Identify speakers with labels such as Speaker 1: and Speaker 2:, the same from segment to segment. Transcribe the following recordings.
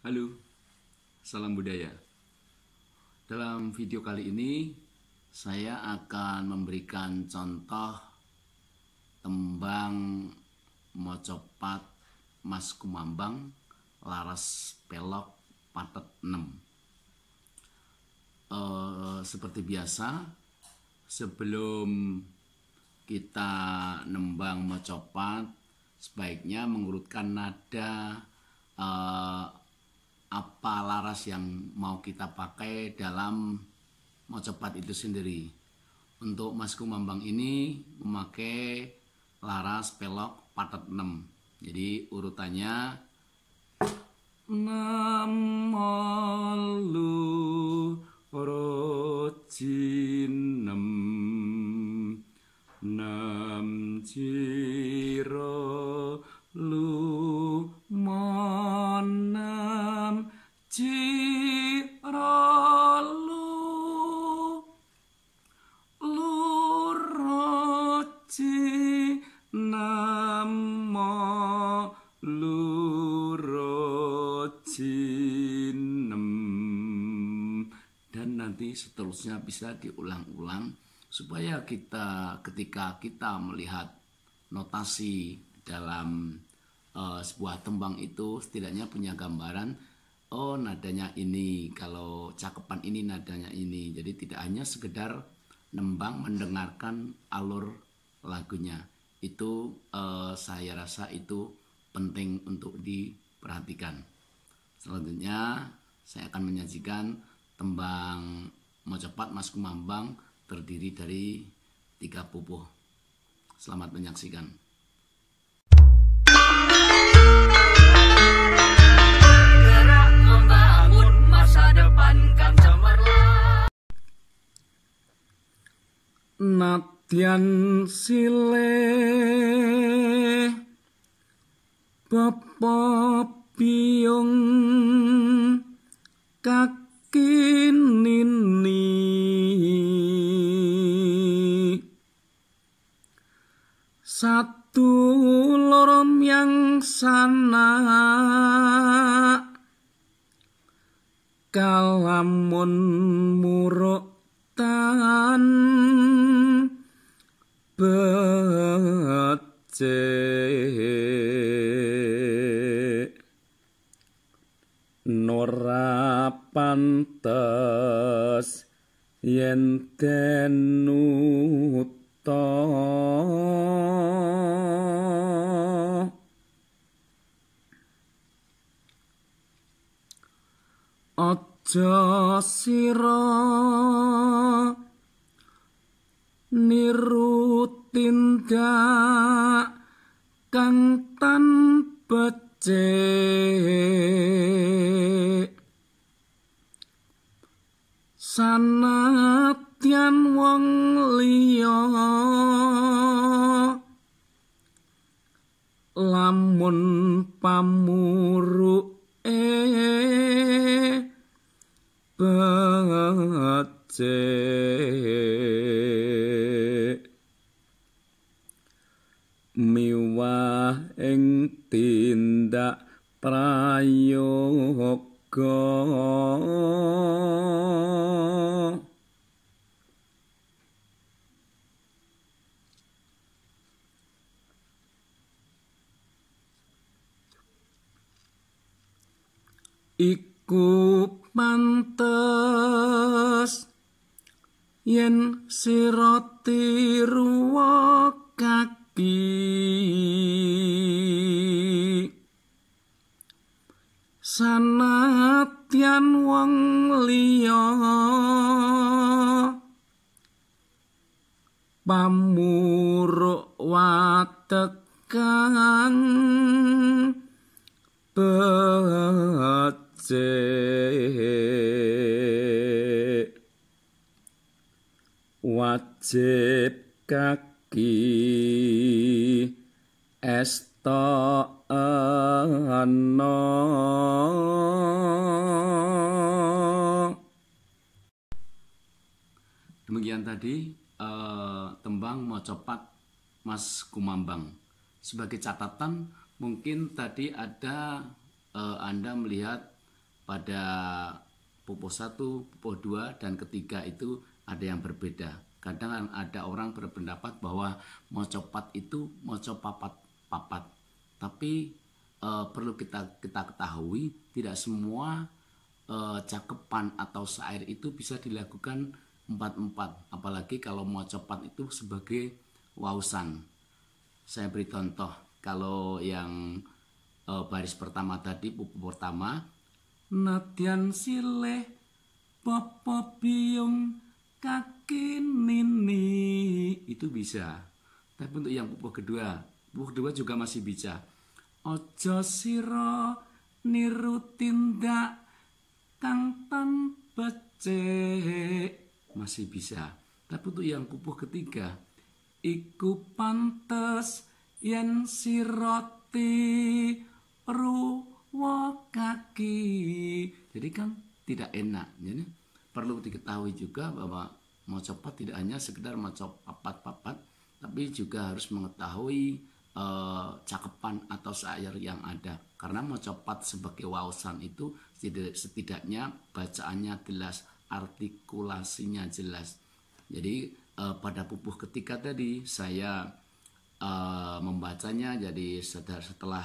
Speaker 1: Halo, salam budaya. Dalam video kali ini saya akan memberikan contoh tembang mocopat Mas Kumambang laras pelok patet 6. Seperti biasa, sebelum kita nembang mocopat, sebaiknya mengurutkan nada apa laras yang mau kita pakai dalam mocopat itu sendiri. Untuk Mas Kumambang ini memakai laras pelok patet 6. Jadi urutannya 6 rojinem 6 jiro lumonam jiro luroji namo lurojinem, dan nanti seterusnya bisa diulang-ulang supaya kita ketika kita melihat notasi dalam sebuah tembang itu setidaknya punya gambaran, oh nadanya ini, kalau cakepan ini nadanya ini. Jadi tidak hanya sekedar nembang mendengarkan alur lagunya. Itu saya rasa itu penting untuk diperhatikan. Selanjutnya saya akan menyajikan tembang mocopat Mas Kumambang terdiri dari 3 pupuh. Selamat menyaksikan.
Speaker 2: Gerak membangun masa depan kan cemerlang.
Speaker 1: Nadyan silih bapa biung kaki nini satu lorom yang sana kalamun muruk tan becik nora pantes yen den uta aja sira niru tindak kang tan becik sanadyan wong liya lamun pamuruke becik miwah ing tindak prayoga iku pantes yen sira tiru kaki sanadyan wong liya pamuruk watekan becik wajib kaki esta ana. Demikian tadi tembang mocopat Mas Kumambang. Sebagai catatan, mungkin tadi ada Anda melihat pada pupuh 1, pupuh 2, dan ketiga itu ada yang berbeda. Kadang ada orang berpendapat bahwa mocopat itu moco papat. Tapi perlu kita ketahui tidak semua cakepan atau syair itu bisa dilakukan 4-4. Apalagi kalau mocopat itu sebagai wausan. Saya beri contoh, kalau yang baris pertama tadi, pupuh pertama, nadyan sileh popo biung kaki nini, itu bisa. Tapi untuk yang pupuh kedua juga masih bisa. Ojo siro niru tindak kang tan becek, masih bisa. Tapi untuk yang pupuh ketiga, iku pantes yen siroti ruwa kaki, jadi kan tidak enak. Jadi perlu diketahui juga bahwa mocopat tidak hanya sekedar mocop papat, tapi juga harus mengetahui cakepan atau syair yang ada. Karena mocopat sebagai wausan itu setidaknya bacaannya jelas, artikulasinya jelas. Jadi pada pupuh ketiga tadi saya membacanya jadi setelah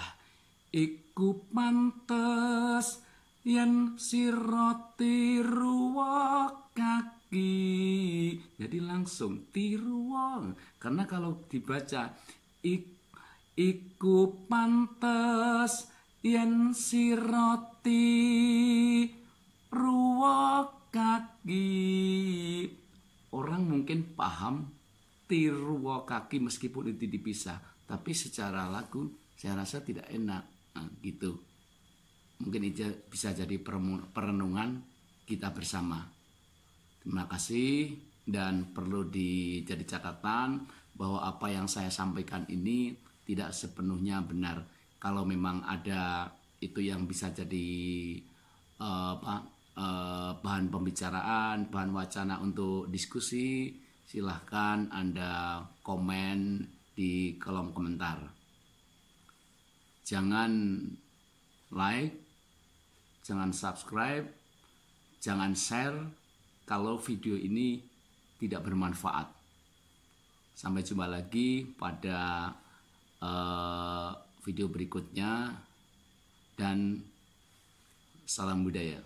Speaker 1: iku pantes yen sira tiruwa kaki, jadi langsung tiruwa. Karena kalau dibaca iku pantes yen sira tiruwa kaki, orang mungkin paham tiruwa kaki meskipun itu dipisah, tapi secara lagu saya rasa tidak enak. Nah, gitu. Mungkin itu bisa jadi perenungan kita bersama. Terima kasih, dan perlu jadi catatan bahwa apa yang saya sampaikan ini tidak sepenuhnya benar. Kalau memang ada itu yang bisa jadi bahan pembicaraan, bahan wacana untuk diskusi, silahkan Anda komen di kolom komentar. Jangan like, jangan subscribe, jangan share kalau video ini tidak bermanfaat. Sampai jumpa lagi pada video berikutnya, dan salam budaya.